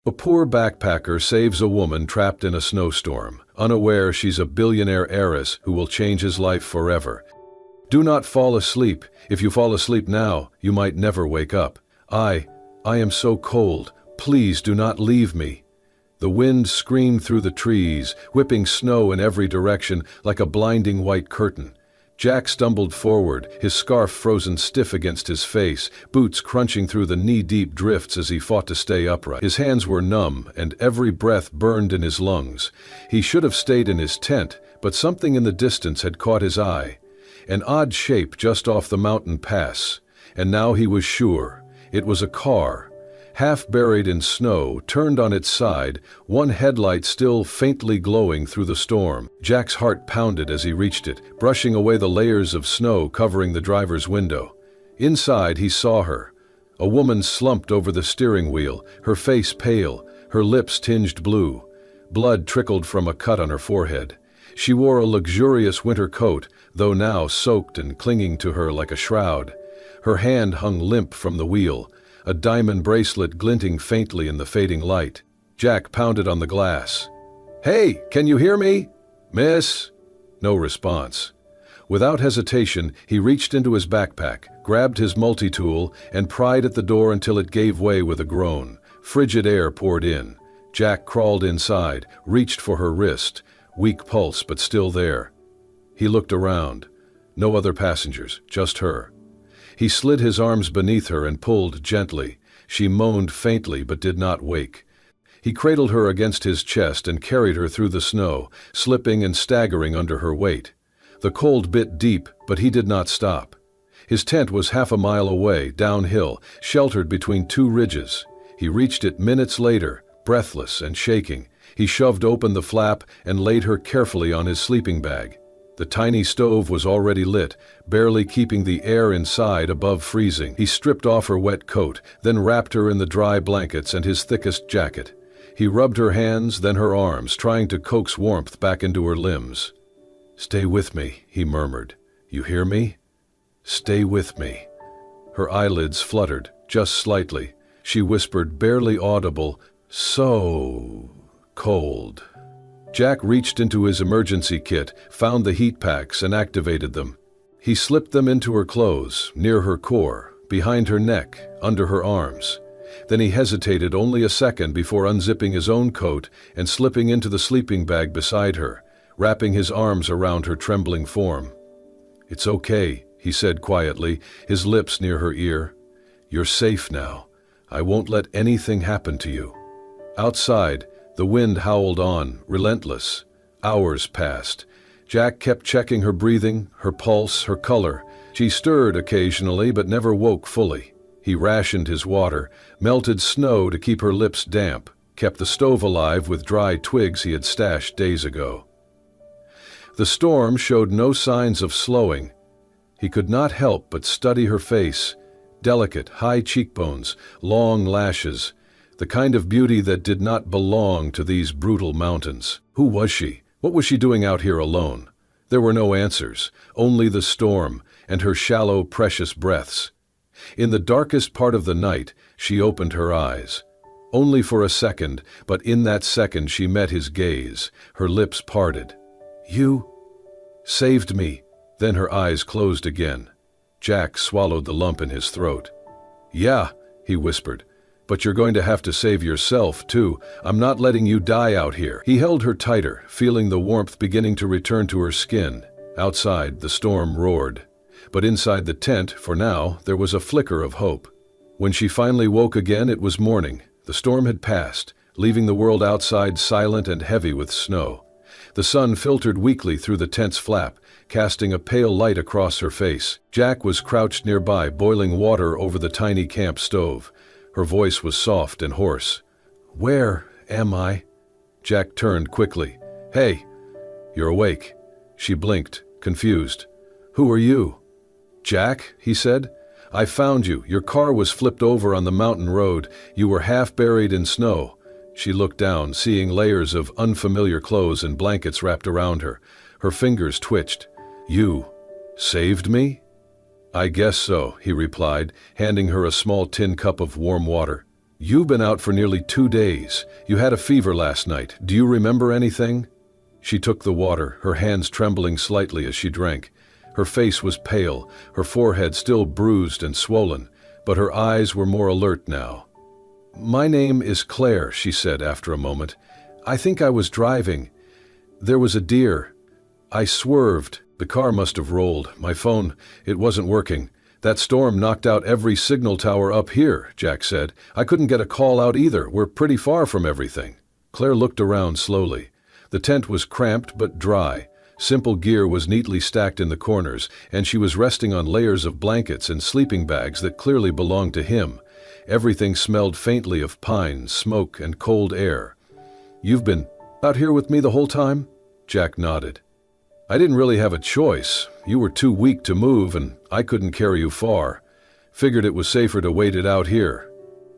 A poor backpacker saves a woman trapped in a snowstorm, unaware she's a billionaire heiress who will change his life forever. Do not fall asleep. If you fall asleep now, you might never wake up. I am so cold. Please do not leave me. The wind screamed through the trees, whipping snow in every direction like a blinding white curtain. Jack stumbled forward, his scarf frozen stiff against his face, boots crunching through the knee-deep drifts as he fought to stay upright. His hands were numb, and every breath burned in his lungs. He should have stayed in his tent, but something in the distance had caught his eye. An odd shape just off the mountain pass, and now he was sure. It was a car. Half buried in snow, turned on its side, one headlight still faintly glowing through the storm. Jack's heart pounded as he reached it, brushing away the layers of snow covering the driver's window. Inside he saw her. A woman slumped over the steering wheel, her face pale, her lips tinged blue. Blood trickled from a cut on her forehead. She wore a luxurious winter coat, though now soaked and clinging to her like a shroud. Her hand hung limp from the wheel, a diamond bracelet glinting faintly in the fading light. Jack pounded on the glass. "Hey, can you hear me? Miss?" No response. Without hesitation, he reached into his backpack, grabbed his multi-tool, and pried at the door until it gave way with a groan. Frigid air poured in. Jack crawled inside, reached for her wrist, weak pulse but still there. He looked around. No other passengers, just her. He slid his arms beneath her and pulled gently. She moaned faintly but did not wake. He cradled her against his chest and carried her through the snow, slipping and staggering under her weight. The cold bit deep, but he did not stop. His tent was half a mile away, downhill, sheltered between two ridges. He reached it minutes later, breathless and shaking. He shoved open the flap and laid her carefully on his sleeping bag. The tiny stove was already lit, barely keeping the air inside above freezing. He stripped off her wet coat, then wrapped her in the dry blankets and his thickest jacket. He rubbed her hands, then her arms, trying to coax warmth back into her limbs. "Stay with me," he murmured. "You hear me? Stay with me." Her eyelids fluttered, just slightly. She whispered, barely audible, "So cold." Jack reached into his emergency kit, found the heat packs and activated them. He slipped them into her clothes, near her core, behind her neck, under her arms. Then he hesitated only a second before unzipping his own coat and slipping into the sleeping bag beside her, wrapping his arms around her trembling form. "It's okay," he said quietly, his lips near her ear. "You're safe now. I won't let anything happen to you." Outside, the wind howled on, relentless. Hours passed. Jack kept checking her breathing, her pulse, her color. She stirred occasionally but never woke fully. He rationed his water, melted snow to keep her lips damp, kept the stove alive with dry twigs he had stashed days ago. The storm showed no signs of slowing. He could not help but study her face. Delicate, high cheekbones, long lashes, the kind of beauty that did not belong to these brutal mountains. Who was she? What was she doing out here alone? There were no answers, only the storm and her shallow, precious breaths. In the darkest part of the night, she opened her eyes. Only for a second, but in that second she met his gaze, her lips parted. "You saved me." Then her eyes closed again. Jack swallowed the lump in his throat. "Yeah," he whispered. "But you're going to have to save yourself, too. I'm not letting you die out here." He held her tighter, feeling the warmth beginning to return to her skin. Outside, the storm roared. But inside the tent, for now, there was a flicker of hope. When she finally woke again, it was morning. The storm had passed, leaving the world outside silent and heavy with snow. The sun filtered weakly through the tent's flap, casting a pale light across her face. Jack was crouched nearby, boiling water over the tiny camp stove. Her voice was soft and hoarse. "Where am I?" Jack turned quickly. "Hey, you're awake." She blinked, confused. "Who are you?" "Jack," he said. "I found you. Your car was flipped over on the mountain road. You were half buried in snow." She looked down, seeing layers of unfamiliar clothes and blankets wrapped around her. Her fingers twitched. "You saved me?" "I guess so," he replied, handing her a small tin cup of warm water. "You've been out for nearly 2 days. You had a fever last night. Do you remember anything?" She took the water, her hands trembling slightly as she drank. Her face was pale, her forehead still bruised and swollen, but her eyes were more alert now. "My name is Claire," she said after a moment. "I think I was driving. There was a deer. I swerved. The car must have rolled. My phone, it wasn't working. That storm knocked out every signal tower up here," Jack said. "I couldn't get a call out either. We're pretty far from everything." Claire looked around slowly. The tent was cramped but dry. Simple gear was neatly stacked in the corners, and she was resting on layers of blankets and sleeping bags that clearly belonged to him. Everything smelled faintly of pine, smoke, and cold air. "You've been out here with me the whole time?" Jack nodded. "I didn't really have a choice. You were too weak to move, and I couldn't carry you far. Figured it was safer to wait it out here."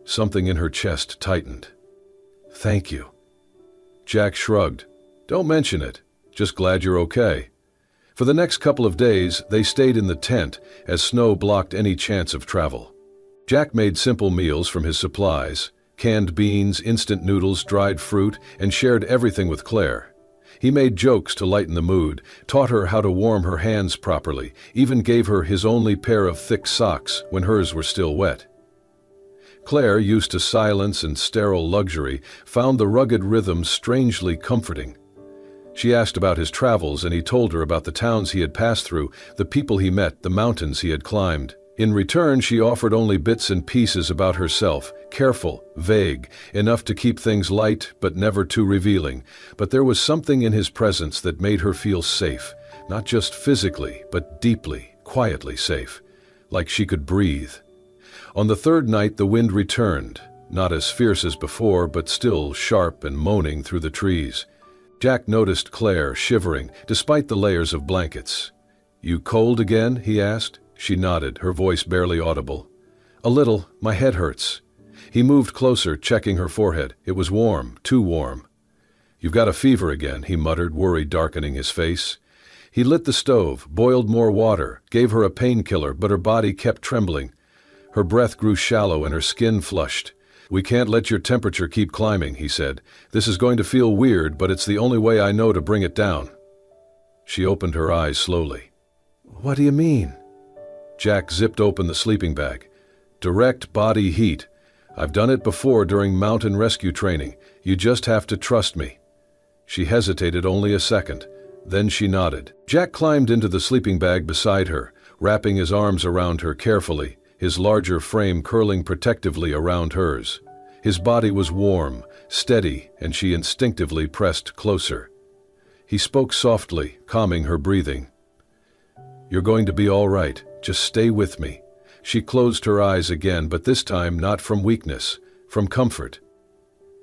Something in her chest tightened. "Thank you." Jack shrugged. "Don't mention it. Just glad you're okay." For the next couple of days, they stayed in the tent as snow blocked any chance of travel. Jack made simple meals from his supplies, canned beans, instant noodles, dried fruit, and shared everything with Claire. He made jokes to lighten the mood, taught her how to warm her hands properly, even gave her his only pair of thick socks when hers were still wet. Claire, used to silence and sterile luxury, found the rugged rhythm strangely comforting. She asked about his travels, and he told her about the towns he had passed through, the people he met, the mountains he had climbed. In return, she offered only bits and pieces about herself, careful, vague, enough to keep things light but never too revealing. But there was something in his presence that made her feel safe, not just physically, but deeply, quietly safe, like she could breathe. On the third night, the wind returned, not as fierce as before, but still sharp and moaning through the trees. Jack noticed Claire shivering, despite the layers of blankets. "You cold again?" he asked. She nodded, her voice barely audible. "A little. My head hurts." He moved closer, checking her forehead. It was warm, too warm. "You've got a fever again," he muttered, worry darkening his face. He lit the stove, boiled more water, gave her a painkiller, but her body kept trembling. Her breath grew shallow and her skin flushed. "We can't let your temperature keep climbing," he said. "This is going to feel weird, but it's the only way I know to bring it down." She opened her eyes slowly. "What do you mean?" Jack zipped open the sleeping bag. "Direct body heat. I've done it before during mountain rescue training. You just have to trust me." She hesitated only a second. Then she nodded. Jack climbed into the sleeping bag beside her, wrapping his arms around her carefully, his larger frame curling protectively around hers. His body was warm, steady, and she instinctively pressed closer. He spoke softly, calming her breathing. "You're going to be all right. Just stay with me." She closed her eyes again, but this time not from weakness, from comfort.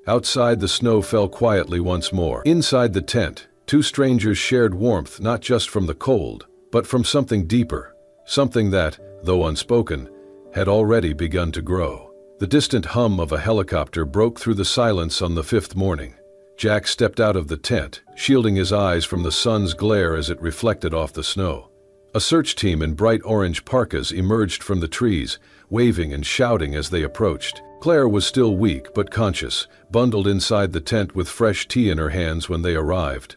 Outside, the snow fell quietly once more. Inside the tent, two strangers shared warmth not just from the cold, but from something deeper, something that, though unspoken, had already begun to grow. The distant hum of a helicopter broke through the silence on the fifth morning. Jack stepped out of the tent, shielding his eyes from the sun's glare as it reflected off the snow. A search team in bright orange parkas emerged from the trees, waving and shouting as they approached. Claire was still weak but conscious, bundled inside the tent with fresh tea in her hands when they arrived.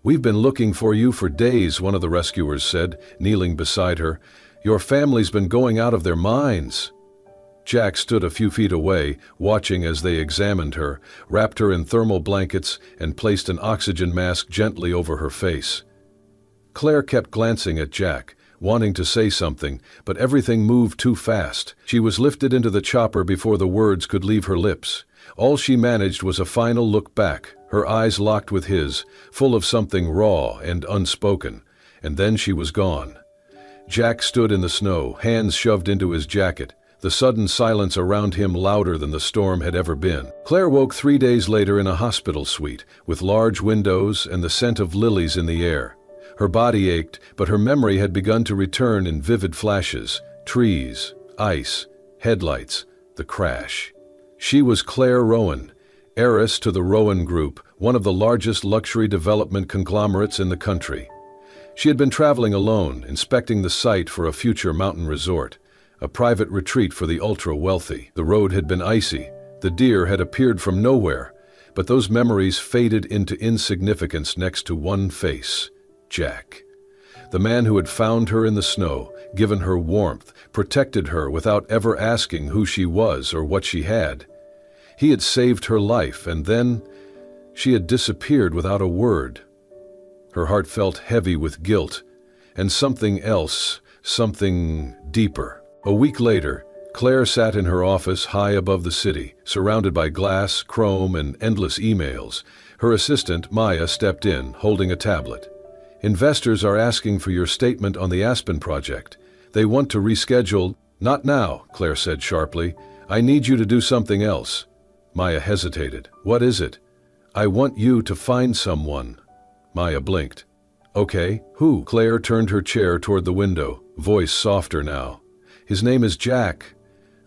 "We've been looking for you for days," one of the rescuers said, kneeling beside her. "Your family's been going out of their minds." Jack stood a few feet away, watching as they examined her, wrapped her in thermal blankets, and placed an oxygen mask gently over her face. Claire kept glancing at Jack, wanting to say something, but everything moved too fast. She was lifted into the chopper before the words could leave her lips. All she managed was a final look back, her eyes locked with his, full of something raw and unspoken, and then she was gone. Jack stood in the snow, hands shoved into his jacket, the sudden silence around him louder than the storm had ever been. Claire woke 3 days later in a hospital suite, with large windows and the scent of lilies in the air. Her body ached, but her memory had begun to return in vivid flashes. Trees, ice, headlights, the crash. She was Claire Rowan, heiress to the Rowan Group, one of the largest luxury development conglomerates in the country. She had been traveling alone, inspecting the site for a future mountain resort. a private retreat for the ultra-wealthy. The road had been icy, the deer had appeared from nowhere, but those memories faded into insignificance next to one face, Jack. The man who had found her in the snow, given her warmth, protected her without ever asking who she was or what she had. He had saved her life, and then she had disappeared without a word. Her heart felt heavy with guilt, and something else, something deeper. A week later, Claire sat in her office high above the city, surrounded by glass, chrome, and endless emails. Her assistant, Maya, stepped in, holding a tablet. "Investors are asking for your statement on the Aspen project. They want to reschedule." "Not now," Claire said sharply. "I need you to do something else." Maya hesitated. "What is it?" "I want you to find someone." Maya blinked. "Okay, who?" Claire turned her chair toward the window, voice softer now. "His name is Jack.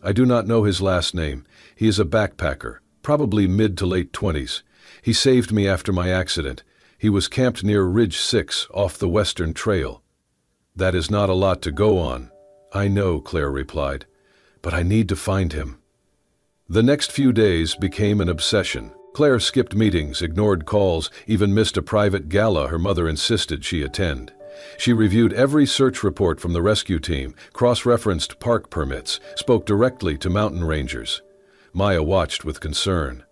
I do not know his last name. He is a backpacker, probably mid to late 20s. He saved me after my accident. He was camped near Ridge 6 off the Western Trail." "That is not a lot to go on." "I know," Claire replied, "but I need to find him." The next few days became an obsession. Claire skipped meetings, ignored calls, even missed a private gala her mother insisted she attend. She reviewed every search report from the rescue team, cross-referenced park permits, spoke directly to mountain rangers. Maya watched with concern.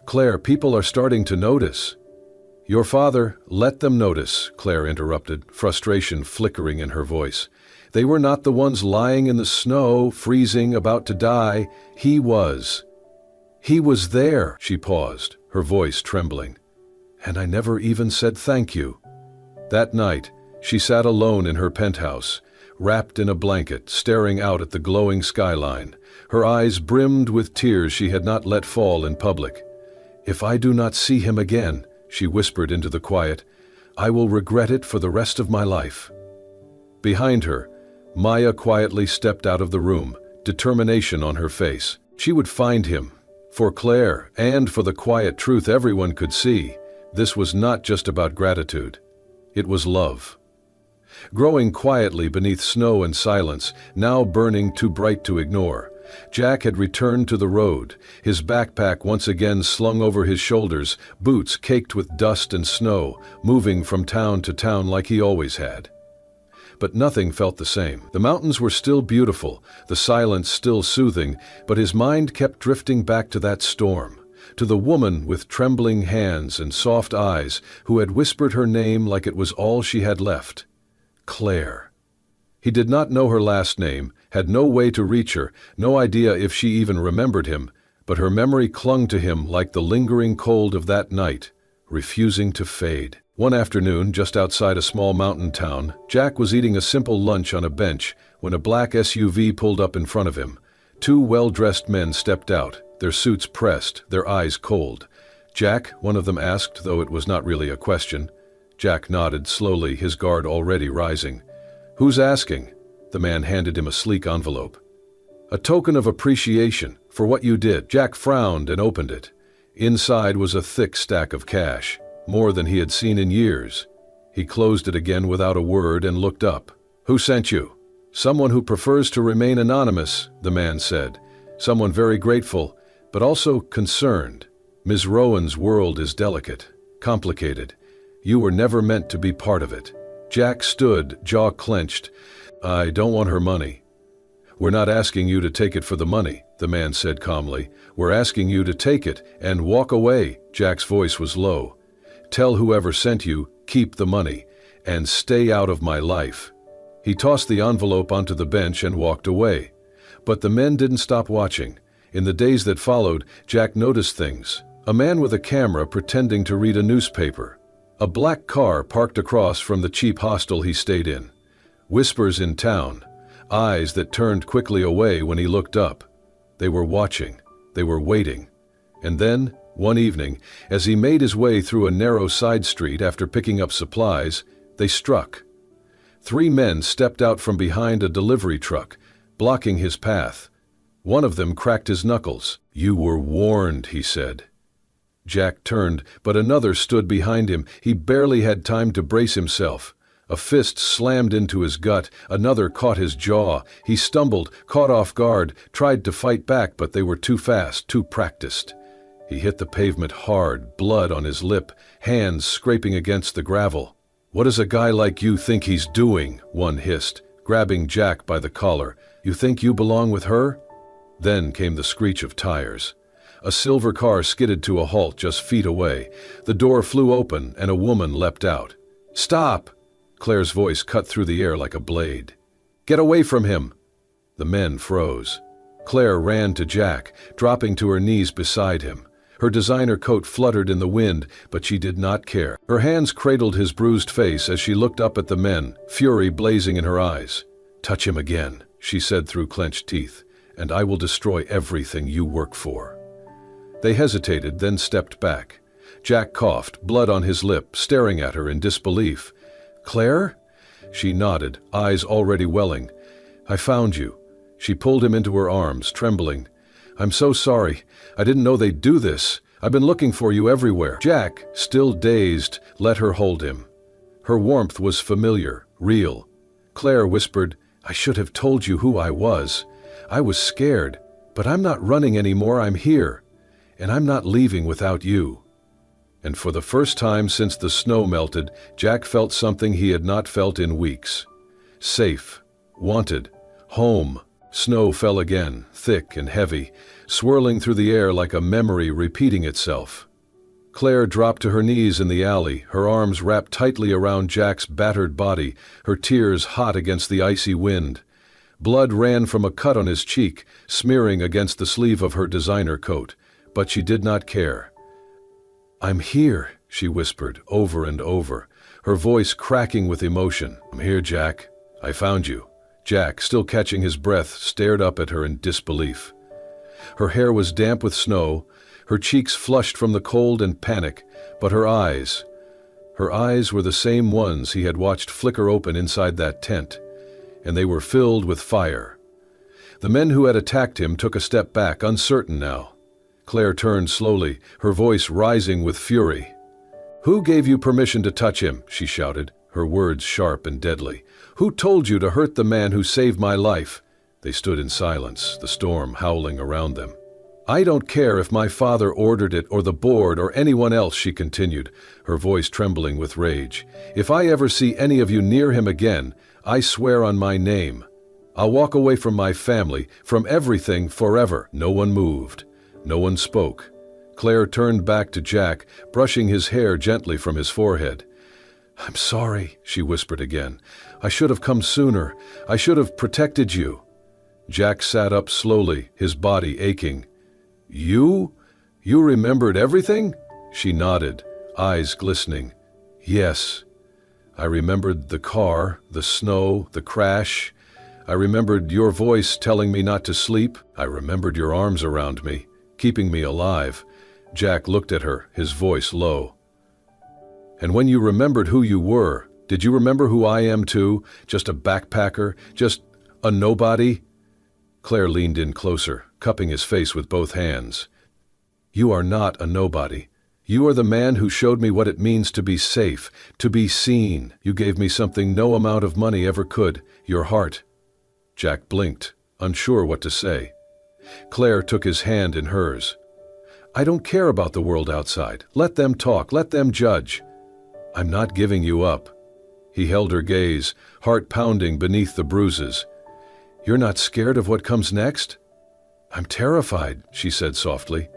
"Claire, people are starting to notice." "Your father, let them notice," Claire interrupted, frustration flickering in her voice. "They were not the ones lying in the snow, freezing, about to die. He was. He was there." She paused, her voice trembling. "And I never even said thank you." That night, she sat alone in her penthouse, wrapped in a blanket, staring out at the glowing skyline. Her eyes brimmed with tears she had not let fall in public. "If I do not see him again," she whispered into the quiet, "I will regret it for the rest of my life." Behind her, Maya quietly stepped out of the room, determination on her face. She would find him. For Claire, and for the quiet truth everyone could see, this was not just about gratitude. It was love. Growing quietly beneath snow and silence, now burning too bright to ignore, Jack had returned to the road, his backpack once again slung over his shoulders, boots caked with dust and snow, moving from town to town like he always had. But nothing felt the same. The mountains were still beautiful, the silence still soothing, but his mind kept drifting back to that storm, to the woman with trembling hands and soft eyes who had whispered her name like it was all she had left. Claire. He did not know her last name, had no way to reach her, no idea if she even remembered him, but her memory clung to him like the lingering cold of that night, refusing to fade. One afternoon, just outside a small mountain town, Jack was eating a simple lunch on a bench when a black SUV pulled up in front of him. Two well-dressed men stepped out, their suits pressed, their eyes cold. "Jack?" one of them asked, though it was not really a question. Jack nodded slowly, his guard already rising. "Who's asking?" The man handed him a sleek envelope. "A token of appreciation for what you did." Jack frowned and opened it. Inside was a thick stack of cash, more than he had seen in years. He closed it again without a word and looked up. "Who sent you?" "Someone who prefers to remain anonymous," the man said. "Someone very grateful, but also concerned. Ms. Rowan's world is delicate, complicated. You were never meant to be part of it." Jack stood, jaw clenched. "I don't want her money." "We're not asking you to take it for the money," the man said calmly. "We're asking you to take it and walk away." Jack's voice was low. "Tell whoever sent you, keep the money, and stay out of my life." He tossed the envelope onto the bench and walked away. But the men didn't stop watching. In the days that followed, Jack noticed things. A man with a camera pretending to read a newspaper. A black car parked across from the cheap hostel he stayed in. Whispers in town. Eyes that turned quickly away when he looked up. They were watching. They were waiting. And then, one evening, as he made his way through a narrow side street after picking up supplies, they struck. 3 men stepped out from behind a delivery truck, blocking his path. One of them cracked his knuckles. "You were warned," he said. Jack turned, but another stood behind him. He barely had time to brace himself. A fist slammed into his gut, another caught his jaw. He stumbled, caught off guard, tried to fight back, but they were too fast, too practiced. He hit the pavement hard, blood on his lip, hands scraping against the gravel. "What does a guy like you think he's doing?" one hissed, grabbing Jack by the collar. "You think you belong with her?" Then came the screech of tires. A silver car skidded to a halt just feet away. The door flew open and a woman leapt out. "Stop!" Claire's voice cut through the air like a blade. "Get away from him!" The men froze. Claire ran to Jack, dropping to her knees beside him. Her designer coat fluttered in the wind, but she did not care. Her hands cradled his bruised face as she looked up at the men, fury blazing in her eyes. "Touch him again," she said through clenched teeth, "and I will destroy everything you work for." They hesitated, then stepped back. Jack coughed, blood on his lip, staring at her in disbelief. "Claire?" She nodded, eyes already welling. "I found you." She pulled him into her arms, trembling. "I'm so sorry. I didn't know they'd do this. I've been looking for you everywhere." Jack, still dazed, let her hold him. Her warmth was familiar, real. Claire whispered, "I should have told you who I was. I was scared, but I'm not running anymore. I'm here. And I'm not leaving without you." And for the first time since the snow melted, Jack felt something he had not felt in weeks. Safe, wanted, home. Snow fell again, thick and heavy, swirling through the air like a memory repeating itself. Claire dropped to her knees in the alley, her arms wrapped tightly around Jack's battered body, her tears hot against the icy wind. Blood ran from a cut on his cheek, smearing against the sleeve of her designer coat, but she did not care. "I'm here," she whispered over and over, her voice cracking with emotion. "I'm here, Jack. I found you." Jack, still catching his breath, stared up at her in disbelief. Her hair was damp with snow, her cheeks flushed from the cold and panic, but her eyes were the same ones he had watched flicker open inside that tent, and they were filled with fire. The men who had attacked him took a step back, uncertain now. Claire turned slowly, her voice rising with fury. "Who gave you permission to touch him?" she shouted, her words sharp and deadly. "Who told you to hurt the man who saved my life?" They stood in silence, the storm howling around them. "I don't care if my father ordered it or the board or anyone else," she continued, her voice trembling with rage. "If I ever see any of you near him again, I swear on my name. I'll walk away from my family, from everything forever." No one moved. No one spoke. Claire turned back to Jack, brushing his hair gently from his forehead. "I'm sorry," she whispered again. "I should have come sooner. I should have protected you." Jack sat up slowly, his body aching. You remembered everything?" She nodded, eyes glistening. "Yes. I remembered the car, the snow, the crash. I remembered your voice telling me not to sleep. I remembered your arms around me, keeping me alive." Jack looked at her, his voice low. "And when you remembered who you were, did you remember who I am too? Just a backpacker? Just a nobody?" Claire leaned in closer, cupping his face with both hands. "You are not a nobody. You are the man who showed me what it means to be safe, to be seen. You gave me something no amount of money ever could, your heart." Jack blinked, unsure what to say. Claire took his hand in hers. "I don't care about the world outside. Let them talk, let them judge. I'm not giving you up." He held her gaze, heart pounding beneath the bruises. "You're not scared of what comes next?" "I'm terrified," she said softly.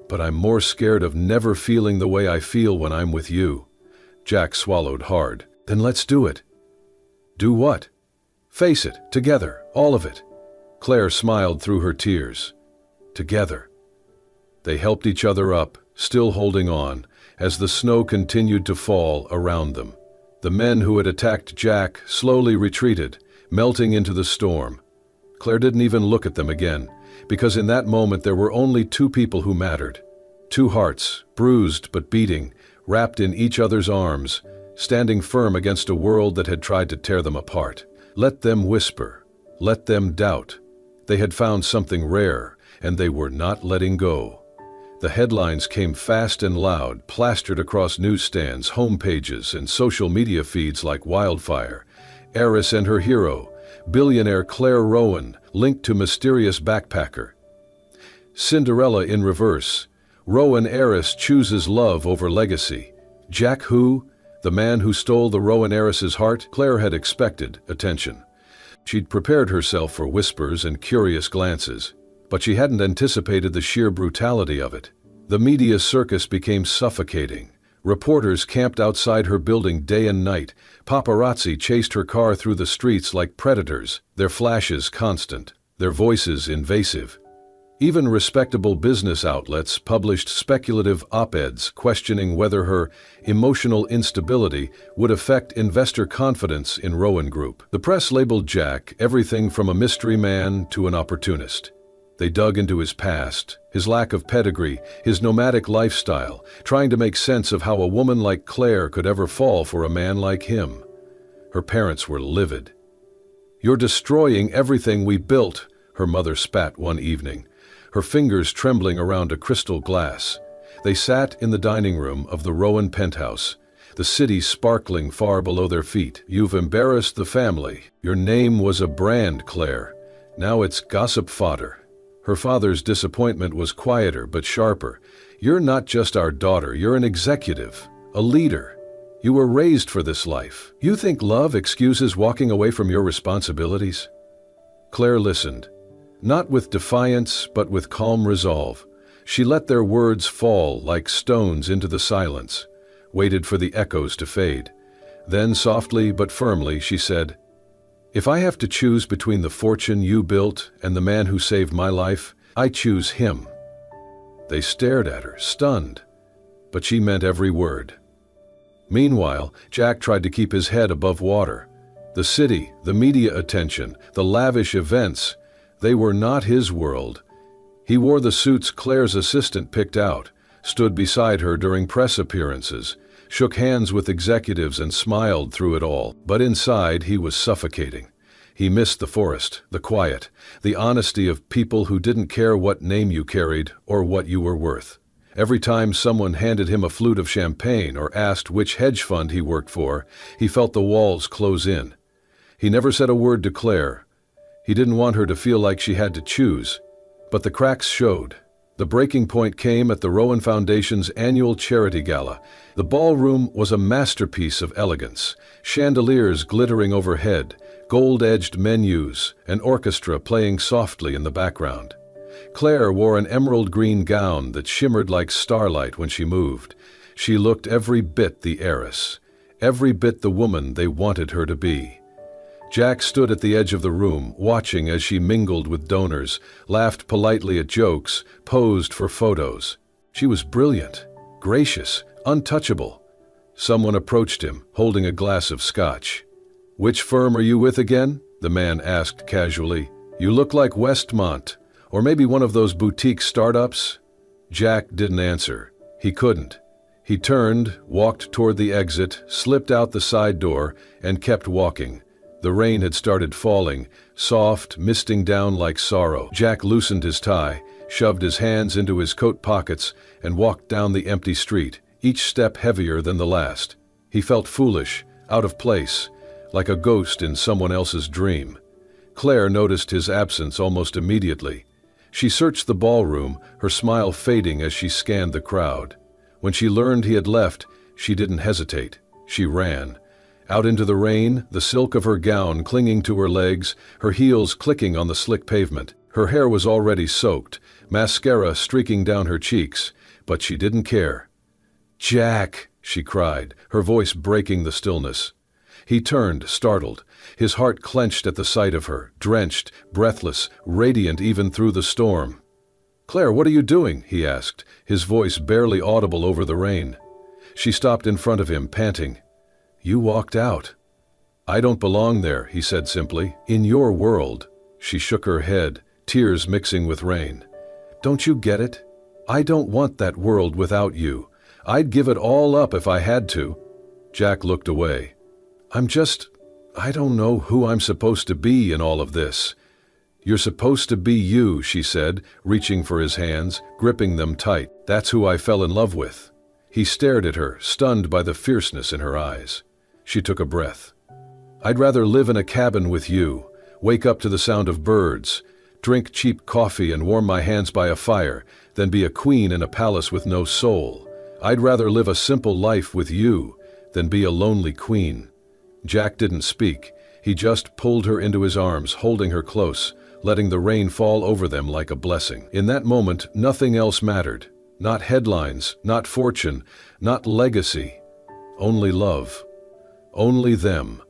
"But I'm more scared of never feeling the way I feel when I'm with you." Jack swallowed hard. "Then let's do it." "Do what?" "Face it, together, all of it." Claire smiled through her tears. "Together." They helped each other up, still holding on, as the snow continued to fall around them. The men who had attacked Jack slowly retreated, melting into the storm. Claire didn't even look at them again, because in that moment there were only two people who mattered. Two hearts, bruised but beating, wrapped in each other's arms, standing firm against a world that had tried to tear them apart. Let them whisper, let them doubt. They had found something rare, and they were not letting go. The headlines came fast and loud, plastered across newsstands, homepages, and social media feeds like wildfire. Heiress and her hero, billionaire Claire Rowan, linked to mysterious backpacker. Cinderella in reverse. Rowan heiress chooses love over legacy. Jack who? The man who stole the Rowan heiress's heart? Claire had expected attention. She'd prepared herself for whispers and curious glances, but she hadn't anticipated the sheer brutality of it. The media circus became suffocating. Reporters camped outside her building day and night. Paparazzi chased her car through the streets like predators, their flashes constant, their voices invasive. Even respectable business outlets published speculative op-eds questioning whether her emotional instability would affect investor confidence in Rowan Group. The press labeled Jack everything from a mystery man to an opportunist. They dug into his past, his lack of pedigree, his nomadic lifestyle, trying to make sense of how a woman like Claire could ever fall for a man like him. Her parents were livid. "You're destroying everything we built," her mother spat one evening, her fingers trembling around a crystal glass. They sat in the dining room of the Rowan penthouse, the city sparkling far below their feet. "You've embarrassed the family. Your name was a brand, Claire. Now it's gossip fodder." Her father's disappointment was quieter but sharper. "You're not just our daughter, you're an executive, a leader. You were raised for this life. You think love excuses walking away from your responsibilities?" Claire listened, not with defiance but with calm resolve. She let their words fall like stones into the silence, waited for the echoes to fade. Then softly but firmly she said, "If I have to choose between the fortune you built and the man who saved my life, I choose him." They stared at her, stunned, but she meant every word. Meanwhile, Jack tried to keep his head above water. The city, the media attention, the lavish events, they were not his world. He wore the suits Claire's assistant picked out, stood beside her during press appearances, shook hands with executives and smiled through it all. But inside he was suffocating. He missed the forest, the quiet, the honesty of people who didn't care what name you carried or what you were worth. Every time someone handed him a flute of champagne or asked which hedge fund he worked for, he felt the walls close in. He never said a word to Claire. He didn't want her to feel like she had to choose. But the cracks showed. The breaking point came at the Rowan Foundation's annual charity gala. The ballroom was a masterpiece of elegance, chandeliers glittering overhead, gold-edged menus, an orchestra playing softly in the background. Claire wore an emerald green gown that shimmered like starlight when she moved. She looked every bit the heiress, every bit the woman they wanted her to be. Jack stood at the edge of the room, watching as she mingled with donors, laughed politely at jokes, posed for photos. She was brilliant, gracious, untouchable. Someone approached him, holding a glass of scotch. "Which firm are you with again?" the man asked casually. "You look like Westmont, or maybe one of those boutique startups." Jack didn't answer. He couldn't. He turned, walked toward the exit, slipped out the side door, and kept walking. The rain had started falling, soft, misting down like sorrow. Jack loosened his tie, shoved his hands into his coat pockets, and walked down the empty street, each step heavier than the last. He felt foolish, out of place, like a ghost in someone else's dream. Claire noticed his absence almost immediately. She searched the ballroom, her smile fading as she scanned the crowd. When she learned he had left, she didn't hesitate. She ran. Out into the rain, the silk of her gown clinging to her legs, her heels clicking on the slick pavement. Her hair was already soaked, mascara streaking down her cheeks, but she didn't care. "Jack!" she cried, her voice breaking the stillness. He turned, startled, his heart clenched at the sight of her, drenched, breathless, radiant even through the storm. "Claire, what are you doing?" he asked, his voice barely audible over the rain. She stopped in front of him, panting. "You walked out." "I don't belong there," he said simply. "In your world." She shook her head, tears mixing with rain. "Don't you get it? I don't want that world without you. I'd give it all up if I had to." Jack looked away. I don't know who I'm supposed to be in all of this." "You're supposed to be you," she said, reaching for his hands, gripping them tight. "That's who I fell in love with." He stared at her, stunned by the fierceness in her eyes. She took a breath. "I'd rather live in a cabin with you, wake up to the sound of birds, drink cheap coffee and warm my hands by a fire, than be a queen in a palace with no soul. I'd rather live a simple life with you than be a lonely queen." Jack didn't speak. He just pulled her into his arms, holding her close, letting the rain fall over them like a blessing. In that moment, nothing else mattered. Not headlines, not fortune, not legacy. Only love. Only them.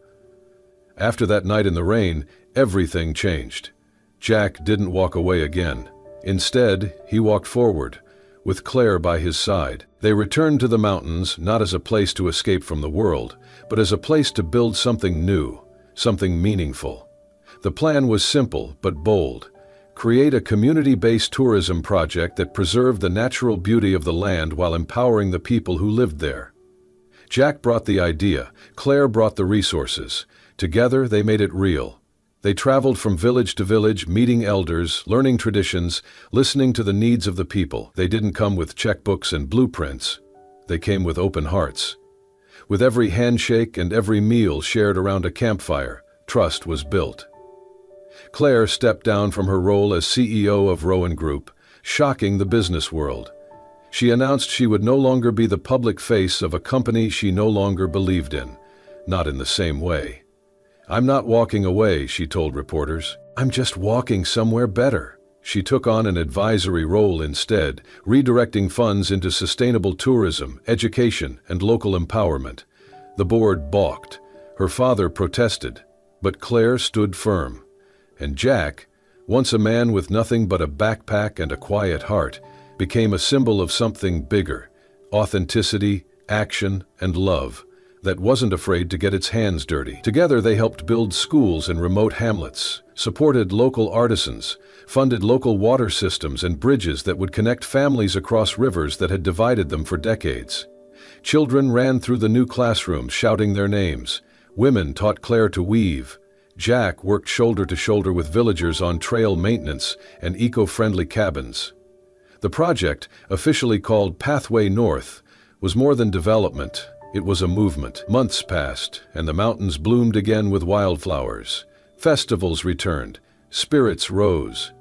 After that night in the rain, everything changed. Jack didn't walk away again. Instead, he walked forward, with Claire by his side. They returned to the mountains not as a place to escape from the world, but as a place to build something new, something meaningful. The plan was simple but bold. Create a community-based tourism project that preserved the natural beauty of the land while empowering the people who lived there. Jack brought the idea, Claire brought the resources. Together they made it real. They traveled from village to village, meeting elders, learning traditions, listening to the needs of the people. They didn't come with checkbooks and blueprints. They came with open hearts. With every handshake and every meal shared around a campfire, trust was built. Claire stepped down from her role as CEO of Rowan Group, shocking the business world. She announced she would no longer be the public face of a company she no longer believed in, not in the same way. "I'm not walking away," she told reporters. "I'm just walking somewhere better." She took on an advisory role instead, redirecting funds into sustainable tourism, education, and local empowerment. The board balked. Her father protested, but Claire stood firm. And Jack, once a man with nothing but a backpack and a quiet heart, became a symbol of something bigger: authenticity, action, and love that wasn't afraid to get its hands dirty. Together they helped build schools in remote hamlets, supported local artisans, funded local water systems and bridges that would connect families across rivers that had divided them for decades. Children ran through the new classrooms shouting their names. Women taught Claire to weave. Jack worked shoulder to shoulder with villagers on trail maintenance and eco-friendly cabins. The project, officially called Pathway North, was more than development. It was a movement. Months passed, and the mountains bloomed again with wildflowers. Festivals returned. Spirits rose.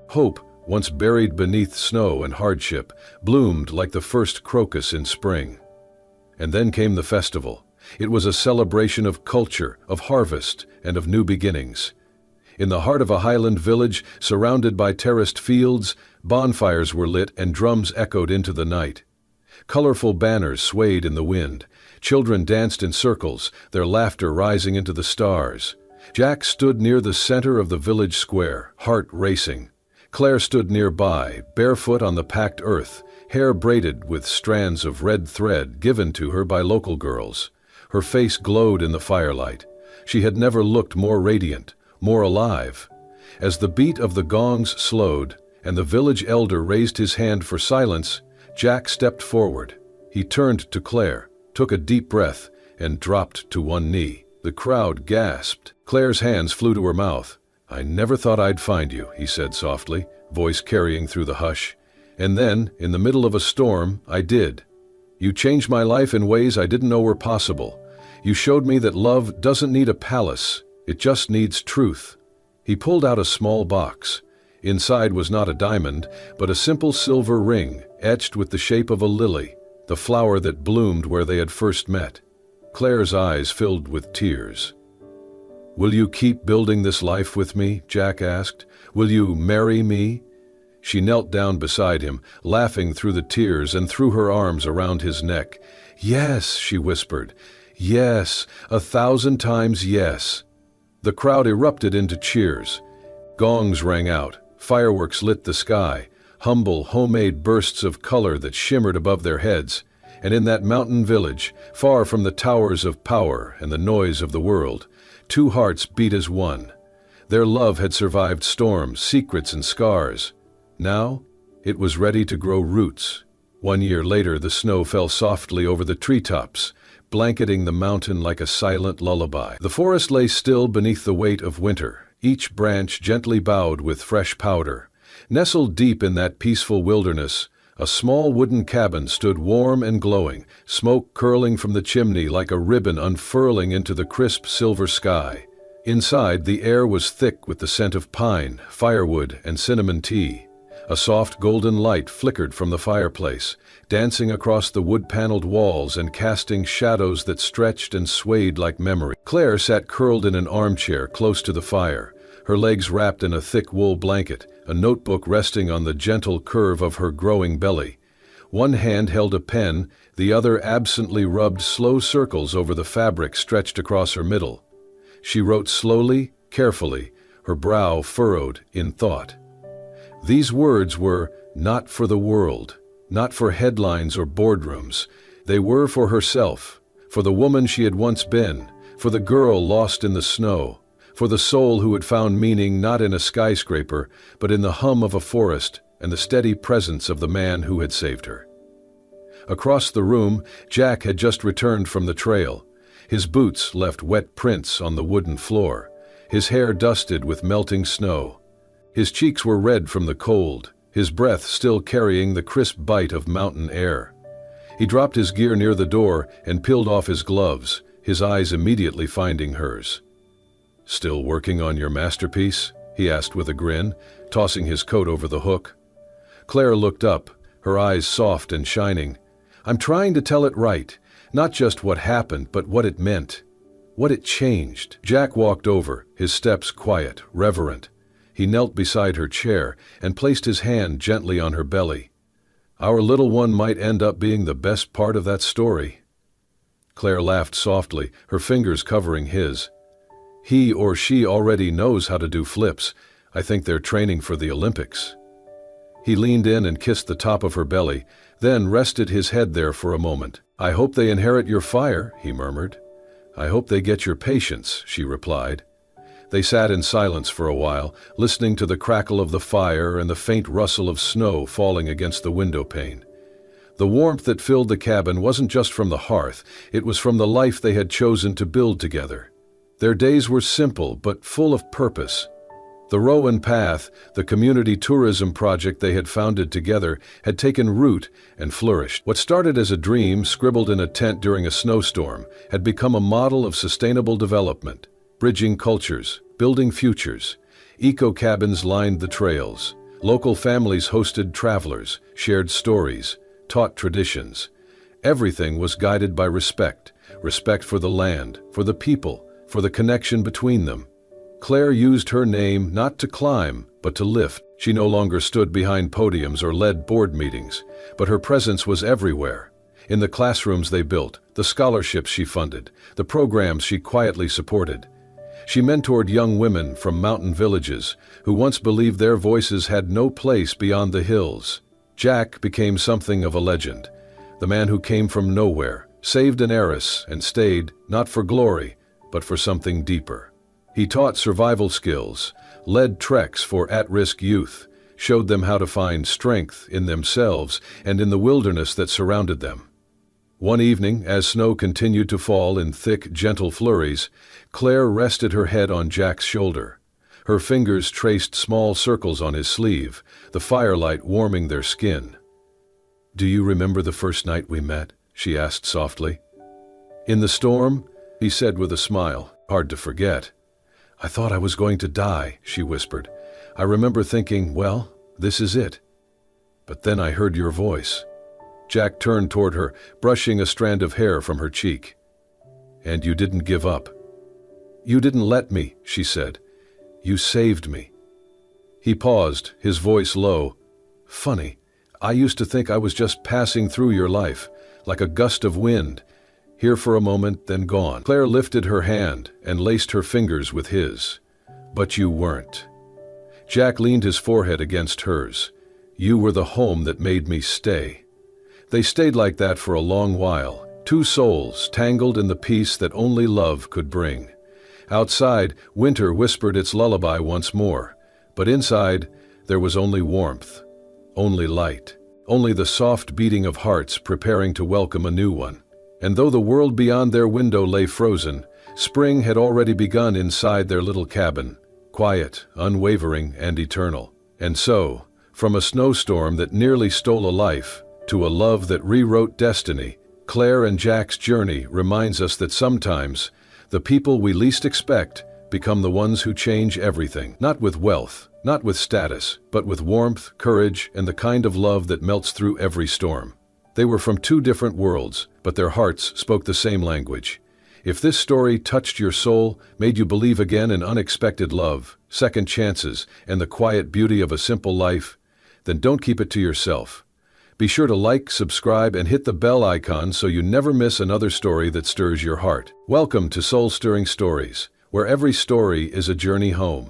Hope, once buried beneath snow and hardship, bloomed like the first crocus in spring. And then came the festival. It was a celebration of culture, of harvest, and of new beginnings. In the heart of a highland village, surrounded by terraced fields, bonfires were lit and drums echoed into the night. Colorful banners swayed in the wind. Children danced in circles, their laughter rising into the stars. Jack stood near the center of the village square, heart racing. Claire stood nearby, barefoot on the packed earth, hair braided with strands of red thread given to her by local girls. Her face glowed in the firelight. She had never looked more radiant, more alive. As the beat of the gongs slowed, and the village elder raised his hand for silence, Jack stepped forward. He turned to Claire, took a deep breath, and dropped to one knee. The crowd gasped. Claire's hands flew to her mouth. "I never thought I'd find you," he said softly, voice carrying through the hush. "And then, in the middle of a storm, I did. You changed my life in ways I didn't know were possible. You showed me that love doesn't need a palace, it just needs truth." He pulled out a small box. Inside was not a diamond, but a simple silver ring, etched with the shape of a lily, the flower that bloomed where they had first met. Claire's eyes filled with tears. "Will you keep building this life with me?" Jack asked. "Will you marry me?" She knelt down beside him, laughing through the tears, and threw her arms around his neck. "Yes," she whispered. "Yes, 1,000 times yes." The crowd erupted into cheers. Gongs rang out. Fireworks lit the sky, humble, homemade bursts of color that shimmered above their heads. And in that mountain village, far from the towers of power and the noise of the world, two hearts beat as one. Their love had survived storms, secrets, and scars. Now, it was ready to grow roots. 1 year later, the snow fell softly over the treetops, blanketing the mountain like a silent lullaby. The forest lay still beneath the weight of winter, each branch gently bowed with fresh powder. Nestled deep in that peaceful wilderness, a small wooden cabin stood warm and glowing, smoke curling from the chimney like a ribbon unfurling into the crisp silver sky. Inside, the air was thick with the scent of pine, firewood, and cinnamon tea. A soft golden light flickered from the fireplace, dancing across the wood-paneled walls and casting shadows that stretched and swayed like memory. Claire sat curled in an armchair close to the fire, her legs wrapped in a thick wool blanket, a notebook resting on the gentle curve of her growing belly. One hand held a pen, the other absently rubbed slow circles over the fabric stretched across her middle. She wrote slowly, carefully, her brow furrowed in thought. These words were not for the world, not for headlines or boardrooms. They were for herself, for the woman she had once been, for the girl lost in the snow, for the soul who had found meaning not in a skyscraper, but in the hum of a forest and the steady presence of the man who had saved her. Across the room, Jack had just returned from the trail. His boots left wet prints on the wooden floor, his hair dusted with melting snow. His cheeks were red from the cold, his breath still carrying the crisp bite of mountain air. He dropped his gear near the door and peeled off his gloves, his eyes immediately finding hers. "Still working on your masterpiece?" he asked with a grin, tossing his coat over the hook. Claire looked up, her eyes soft and shining. "I'm trying to tell it right, not just what happened, but what it meant, what it changed." Jack walked over, his steps quiet, reverent. He knelt beside her chair and placed his hand gently on her belly. "Our little one might end up being the best part of that story." Claire laughed softly, her fingers covering his. "He or she already knows how to do flips. I think they're training for the Olympics." He leaned in and kissed the top of her belly, then rested his head there for a moment. "I hope they inherit your fire," he murmured. "I hope they get your patience," she replied. They sat in silence for a while, listening to the crackle of the fire and the faint rustle of snow falling against the window pane. The warmth that filled the cabin wasn't just from the hearth, it was from the life they had chosen to build together. Their days were simple but full of purpose. The Rowan Path, the community tourism project they had founded together, had taken root and flourished. What started as a dream scribbled in a tent during a snowstorm had become a model of sustainable development, bridging cultures, building futures. Eco-cabins lined the trails. Local families hosted travelers, shared stories, taught traditions. Everything was guided by respect, respect for the land, for the people, for the connection between them. Claire used her name not to climb, but to lift. She no longer stood behind podiums or led board meetings, but her presence was everywhere. In the classrooms they built, the scholarships she funded, the programs she quietly supported. She mentored young women from mountain villages who once believed their voices had no place beyond the hills. Jack became something of a legend, the man who came from nowhere, saved an heiress, and stayed, not for glory, but for something deeper. He taught survival skills, led treks for at-risk youth, showed them how to find strength in themselves and in the wilderness that surrounded them. One evening, as snow continued to fall in thick, gentle flurries, Claire rested her head on Jack's shoulder. Her fingers traced small circles on his sleeve, the firelight warming their skin. "Do you remember the first night we met?" she asked softly. "In the storm?" he said with a smile. "Hard to forget." "I thought I was going to die," she whispered. "I remember thinking, well, this is it. But then I heard your voice." Jack turned toward her, brushing a strand of hair from her cheek. "And you didn't give up." "You didn't let me," she said. "You saved me." He paused, his voice low. "Funny, I used to think I was just passing through your life, like a gust of wind, here for a moment, then gone." Claire lifted her hand and laced her fingers with his. "But you weren't." Jack leaned his forehead against hers. "You were the home that made me stay." They stayed like that for a long while, two souls tangled in the peace that only love could bring. Outside, winter whispered its lullaby once more, but inside, there was only warmth, only light, only the soft beating of hearts preparing to welcome a new one. And though the world beyond their window lay frozen, spring had already begun inside their little cabin, quiet, unwavering, and eternal. And so, from a snowstorm that nearly stole a life, to a love that rewrote destiny, Claire and Jack's journey reminds us that sometimes, the people we least expect become the ones who change everything. Not with wealth, not with status, but with warmth, courage, and the kind of love that melts through every storm. They were from two different worlds, but their hearts spoke the same language. If this story touched your soul, made you believe again in unexpected love, second chances, and the quiet beauty of a simple life, then don't keep it to yourself. Be sure to like, subscribe, and hit the bell icon so you never miss another story that stirs your heart. Welcome to Soul-Stirring Stories, where every story is a journey home.